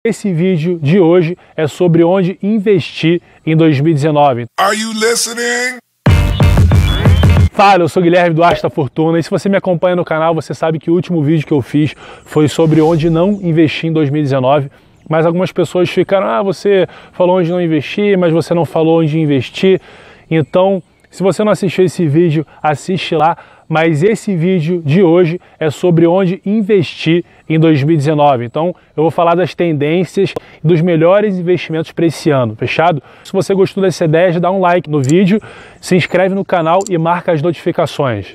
Esse vídeo de hoje é sobre onde investir em 2019. Are you listening? Fala, eu sou Guilherme do Asta Fortuna e se você me acompanha no canal, você sabe que o último vídeo que eu fiz foi sobre onde não investir em 2019. Mas algumas pessoas ficaram, você falou onde não investir, mas você não falou onde investir. Então, se você não assistiu esse vídeo, assiste lá. Mas esse vídeo de hoje é sobre onde investir em 2019. Então, eu vou falar das tendências e dos melhores investimentos para esse ano, fechado? Se você gostou dessa ideia, já dá um like no vídeo, se inscreve no canal e marca as notificações.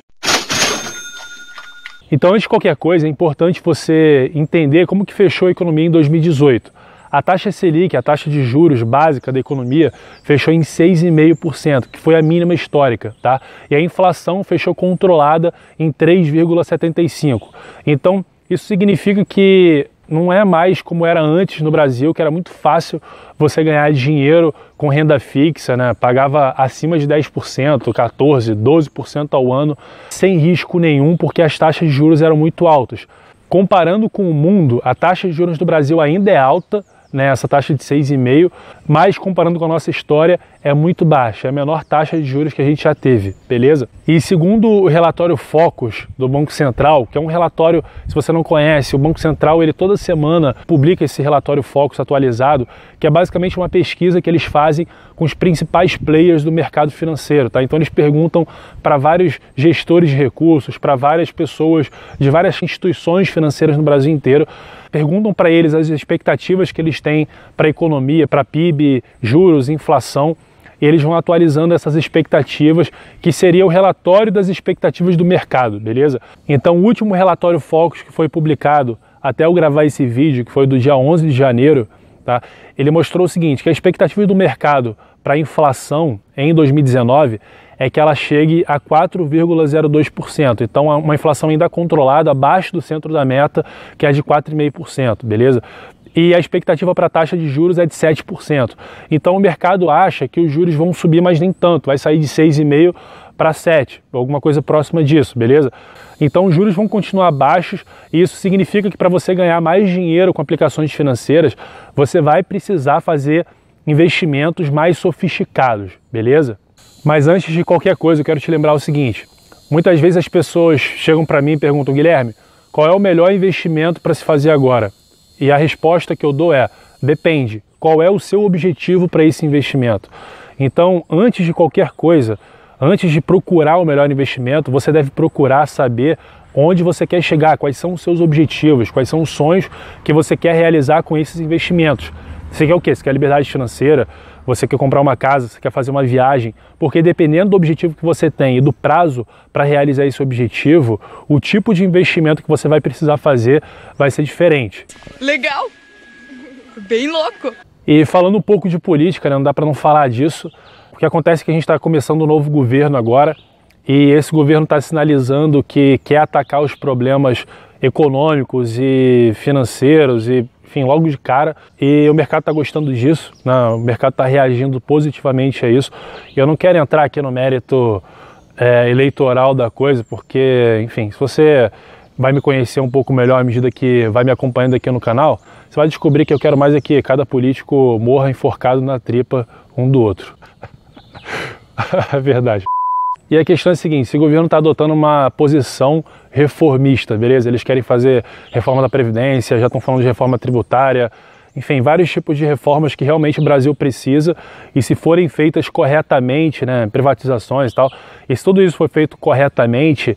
Então, antes de qualquer coisa, é importante você entender como que fechou a economia em 2018. A taxa Selic, a taxa de juros básica da economia, fechou em 6,5%, que foi a mínima histórica, tá? E a inflação fechou controlada em 3,75%. Então, isso significa que não é mais como era antes no Brasil, que era muito fácil você ganhar dinheiro com renda fixa, né? Pagava acima de 10%, 14%, 12% ao ano, sem risco nenhum, porque as taxas de juros eram muito altas. Comparando com o mundo, a taxa de juros do Brasil ainda é alta, né, essa taxa de 6,5%, mas comparando com a nossa história é muito baixa, é a menor taxa de juros que a gente já teve, beleza? E segundo o relatório Focus do Banco Central, que é um relatório, se você não conhece, o Banco Central ele toda semana publica esse relatório Focus atualizado, que é basicamente uma pesquisa que eles fazem com os principais players do mercado financeiro, tá? Então eles perguntam para vários gestores de recursos, para várias pessoas de várias instituições financeiras no Brasil inteiro, perguntam para eles as expectativas que eles têm para a economia, para PIB, juros, inflação, e eles vão atualizando essas expectativas, que seria o relatório das expectativas do mercado, beleza? Então o último relatório Focus que foi publicado até eu gravar esse vídeo, que foi do dia 11 de janeiro, tá? Ele mostrou o seguinte, que a expectativa do mercado para a inflação em 2019 é que ela chegue a 4,02%. Então, uma inflação ainda controlada, abaixo do centro da meta, que é de 4,5%, beleza? E a expectativa para a taxa de juros é de 7%. Então, o mercado acha que os juros vão subir, mas nem tanto. Vai sair de 6,5% para 7%, alguma coisa próxima disso, beleza? Então, os juros vão continuar baixos e isso significa que para você ganhar mais dinheiro com aplicações financeiras, você vai precisar fazer investimentos mais sofisticados, beleza? Mas antes de qualquer coisa, eu quero te lembrar o seguinte, muitas vezes as pessoas chegam para mim e perguntam, Guilherme, qual é o melhor investimento para se fazer agora? E a resposta que eu dou é, depende, qual é o seu objetivo para esse investimento? Então, antes de qualquer coisa, antes de procurar o melhor investimento, você deve procurar saber onde você quer chegar, quais são os seus objetivos, quais são os sonhos que você quer realizar com esses investimentos. Você quer o quê? Você quer liberdade financeira? Você quer comprar uma casa? Você quer fazer uma viagem? Porque dependendo do objetivo que você tem e do prazo para realizar esse objetivo, o tipo de investimento que você vai precisar fazer vai ser diferente. Legal! Bem louco! E falando um pouco de política, né, não dá para não falar disso. O que acontece é que a gente está começando um novo governo agora e esse governo está sinalizando que quer atacar os problemas econômicos e financeiros e enfim, logo de cara, e o mercado está gostando disso, né? O mercado está reagindo positivamente a isso. E eu não quero entrar aqui no mérito eleitoral da coisa, porque, enfim, se você vai me conhecer um pouco melhor à medida que vai me acompanhando aqui no canal, você vai descobrir que eu quero mais é que cada político morra enforcado na tripa um do outro. É verdade. E a questão é a seguinte, se o governo está adotando uma posição reformista, beleza? Eles querem fazer reforma da Previdência, já estão falando de reforma tributária, enfim, vários tipos de reformas que realmente o Brasil precisa e se forem feitas corretamente, né, privatizações e tal, e se tudo isso for feito corretamente,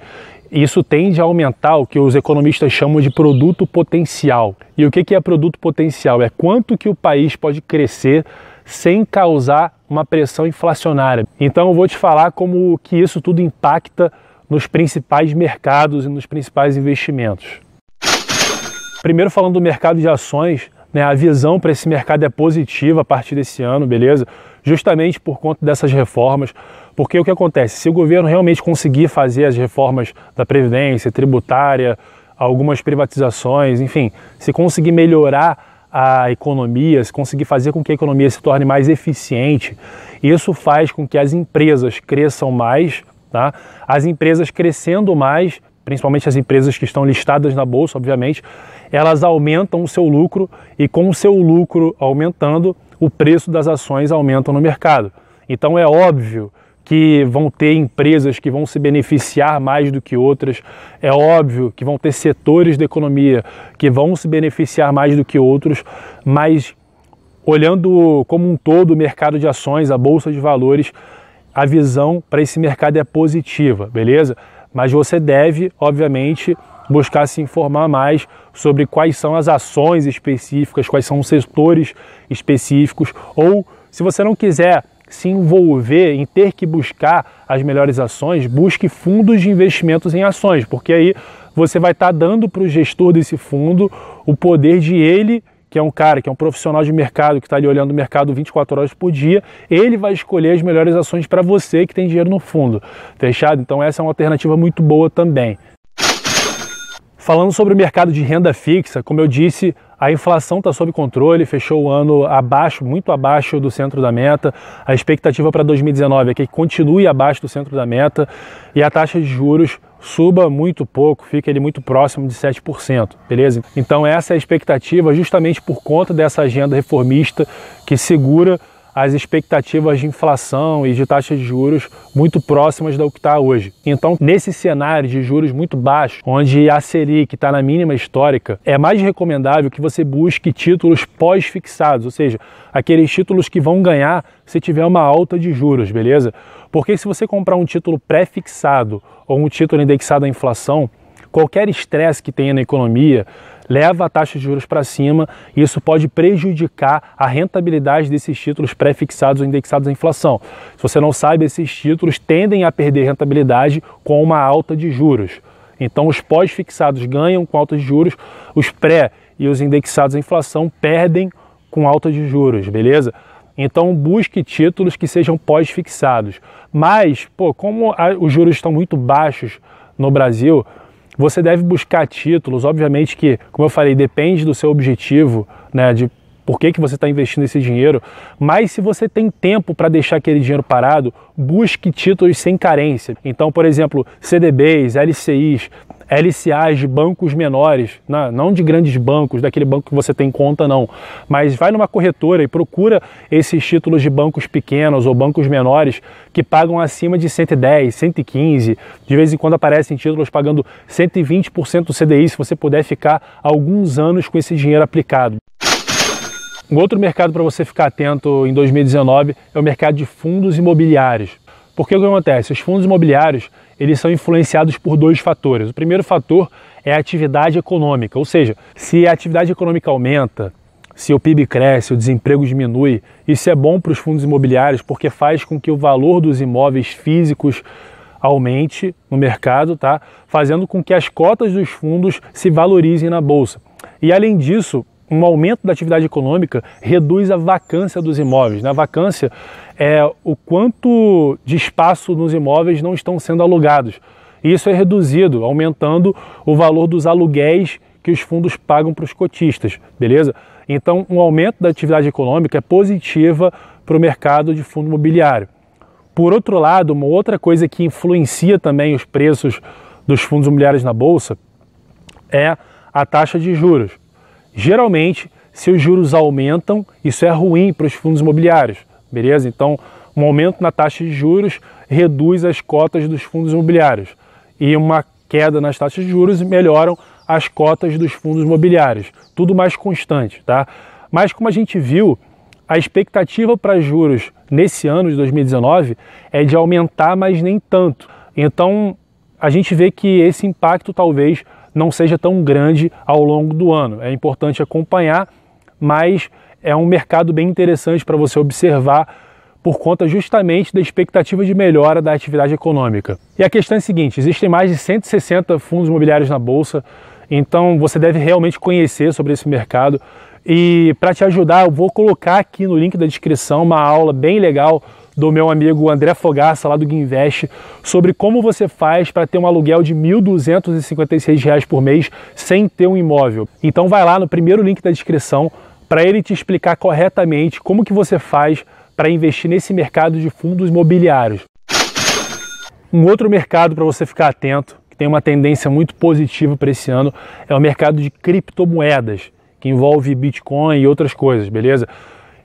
isso tende a aumentar o que os economistas chamam de produto potencial. E o que é produto potencial? É quanto que o país pode crescer sem causar uma pressão inflacionária. Então eu vou te falar como que isso tudo impacta nos principais mercados e nos principais investimentos. Primeiro falando do mercado de ações, né, a visão para esse mercado é positiva a partir desse ano, beleza? Justamente por conta dessas reformas, porque o que acontece? Se o governo realmente conseguir fazer as reformas da Previdência, tributária, algumas privatizações, enfim, se conseguir melhorar a economia, se conseguir fazer com que a economia se torne mais eficiente, isso faz com que as empresas cresçam mais, tá? As empresas crescendo mais, principalmente as empresas que estão listadas na bolsa, obviamente, elas aumentam o seu lucro e com o seu lucro aumentando, o preço das ações aumenta no mercado. Então é óbvio que vão ter empresas que vão se beneficiar mais do que outras, é óbvio que vão ter setores da economia que vão se beneficiar mais do que outros, mas olhando como um todo o mercado de ações, a bolsa de valores, a visão para esse mercado é positiva, beleza? Mas você deve, obviamente, buscar se informar mais sobre quais são as ações específicas, quais são os setores específicos, ou se você não quiser se envolver em ter que buscar as melhores ações, busque fundos de investimentos em ações, porque aí você vai estar dando para o gestor desse fundo o poder de ele, que é um cara, que é um profissional de mercado, que está ali olhando o mercado 24 horas por dia, ele vai escolher as melhores ações para você que tem dinheiro no fundo, fechado? Então essa é uma alternativa muito boa também. Falando sobre o mercado de renda fixa, como eu disse, a inflação está sob controle, fechou o ano abaixo, muito abaixo do centro da meta. A expectativa para 2019 é que continue abaixo do centro da meta e a taxa de juros suba muito pouco, fica ali muito próximo de 7%, beleza? Então essa é a expectativa justamente por conta dessa agenda reformista que segura as expectativas de inflação e de taxas de juros muito próximas do que está hoje. Então, nesse cenário de juros muito baixos, onde a Selic está na mínima histórica, é mais recomendável que você busque títulos pós-fixados, ou seja, aqueles títulos que vão ganhar se tiver uma alta de juros, beleza? Porque se você comprar um título pré-fixado ou um título indexado à inflação, qualquer estresse que tenha na economia leva a taxa de juros para cima e isso pode prejudicar a rentabilidade desses títulos pré-fixados ou indexados à inflação. Se você não sabe, esses títulos tendem a perder rentabilidade com uma alta de juros. Então os pós-fixados ganham com alta de juros, os pré e os indexados à inflação perdem com alta de juros, beleza? Então busque títulos que sejam pós-fixados. Mas, como os juros estão muito baixos no Brasil, você deve buscar títulos, obviamente que, como eu falei, depende do seu objetivo, né, de por que você está investindo esse dinheiro, mas se você tem tempo para deixar aquele dinheiro parado, busque títulos sem carência. Então, por exemplo, CDBs, LCIs, LCAs de bancos menores, não de grandes bancos, daquele banco que você tem conta não, mas vai numa corretora e procura esses títulos de bancos pequenos ou bancos menores que pagam acima de 110, 115, de vez em quando aparecem títulos pagando 120% do CDI, se você puder ficar alguns anos com esse dinheiro aplicado. Um outro mercado para você ficar atento em 2019 é o mercado de fundos imobiliários. Porque o que acontece? Os fundos imobiliários, eles são influenciados por dois fatores. O primeiro fator é a atividade econômica, ou seja, se a atividade econômica aumenta, se o PIB cresce, o desemprego diminui, isso é bom para os fundos imobiliários porque faz com que o valor dos imóveis físicos aumente no mercado, tá? Fazendo com que as cotas dos fundos se valorizem na bolsa. E além disso, um aumento da atividade econômica reduz a vacância dos imóveis. A vacância é o quanto de espaço nos imóveis não estão sendo alugados. E isso é reduzido, aumentando o valor dos aluguéis que os fundos pagam para os cotistas, beleza? Então, um aumento da atividade econômica é positiva para o mercado de fundo imobiliário. Por outro lado, uma outra coisa que influencia também os preços dos fundos imobiliários na bolsa é a taxa de juros. Geralmente, se os juros aumentam, isso é ruim para os fundos imobiliários, beleza? Então, um aumento na taxa de juros reduz as cotas dos fundos imobiliários e uma queda nas taxas de juros melhoram as cotas dos fundos imobiliários, tudo mais constante, tá? Mas como a gente viu, a expectativa para juros nesse ano de 2019 é de aumentar, mas nem tanto. Então, a gente vê que esse impacto talvez não seja tão grande ao longo do ano. É importante acompanhar, mas é um mercado bem interessante para você observar por conta justamente da expectativa de melhora da atividade econômica. E a questão é a seguinte, existem mais de 160 fundos imobiliários na Bolsa, então você deve realmente conhecer sobre esse mercado. E para te ajudar, eu vou colocar aqui no link da descrição uma aula bem legal do meu amigo André Fogaça, lá do Guinvest, sobre como você faz para ter um aluguel de R$ 1.256 por mês sem ter um imóvel. Então vai lá no primeiro link da descrição para ele te explicar corretamente como que você faz para investir nesse mercado de fundos imobiliários. Um outro mercado para você ficar atento, que que tem uma tendência muito positiva para esse ano, é o mercado de criptomoedas, que envolve Bitcoin e outras coisas, beleza?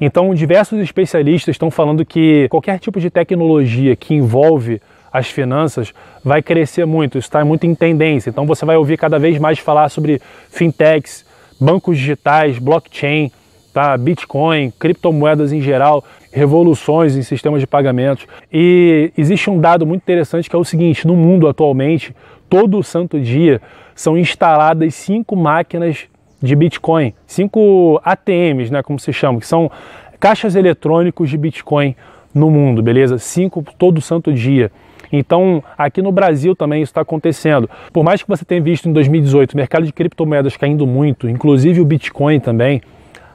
Então, diversos especialistas estão falando que qualquer tipo de tecnologia que envolve as finanças vai crescer muito, isso está muito em tendência. Então, você vai ouvir cada vez mais falar sobre fintechs, bancos digitais, blockchain, tá? Bitcoin, criptomoedas em geral, revoluções em sistemas de pagamentos. E existe um dado muito interessante que é o seguinte: no mundo atualmente, todo santo dia, são instaladas 5 máquinas de Bitcoin, 5 ATMs, né, como se chama, que são caixas eletrônicos de Bitcoin no mundo, beleza? 5 todo santo dia. Então, aqui no Brasil também isso está acontecendo. Por mais que você tenha visto em 2018 o mercado de criptomoedas caindo muito, inclusive o Bitcoin também,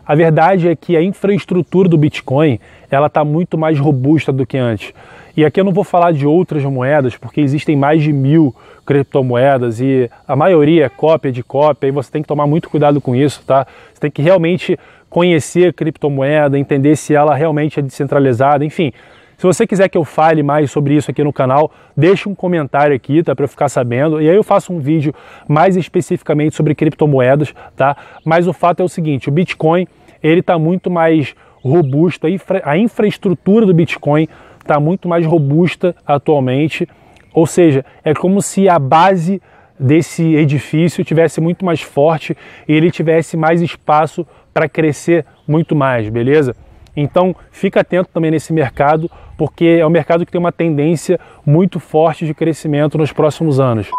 a verdade é que a infraestrutura do Bitcoin ela está muito mais robusta do que antes. E aqui eu não vou falar de outras moedas, porque existem mais de 1000 criptomoedas e a maioria é cópia de cópia, e você tem que tomar muito cuidado com isso, tá? Você tem que realmente conhecer a criptomoeda, entender se ela realmente é descentralizada, enfim. Se você quiser que eu fale mais sobre isso aqui no canal, deixe um comentário aqui, tá, para eu ficar sabendo, e aí eu faço um vídeo mais especificamente sobre criptomoedas, tá? Mas o fato é o seguinte: o Bitcoin, ele está muito mais robusto, a infraestrutura do Bitcoin está muito mais robusta atualmente, ou seja, é como se a base desse edifício tivesse muito mais forte e ele tivesse mais espaço para crescer muito mais, beleza? Então fica atento também nesse mercado, porque é um mercado que tem uma tendência muito forte de crescimento nos próximos anos.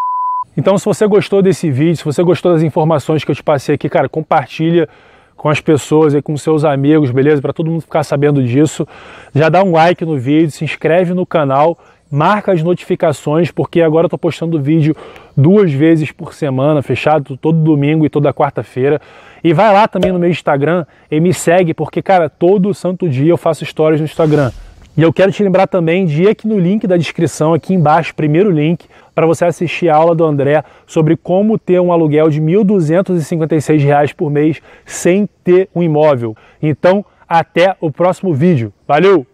Então, se você gostou desse vídeo, se você gostou das informações que eu te passei aqui, cara, compartilha com as pessoas e com seus amigos, beleza? Para todo mundo ficar sabendo disso. Já dá um like no vídeo, se inscreve no canal, marca as notificações, porque agora eu estou postando vídeo 2 vezes por semana, fechado, todo domingo e toda quarta-feira. E vai lá também no meu Instagram e me segue, porque, cara, todo santo dia eu faço stories no Instagram. E eu quero te lembrar também de ir aqui no link da descrição, aqui embaixo, primeiro link, para você assistir a aula do André sobre como ter um aluguel de R$ 1.256 por mês sem ter um imóvel. Então, até o próximo vídeo. Valeu!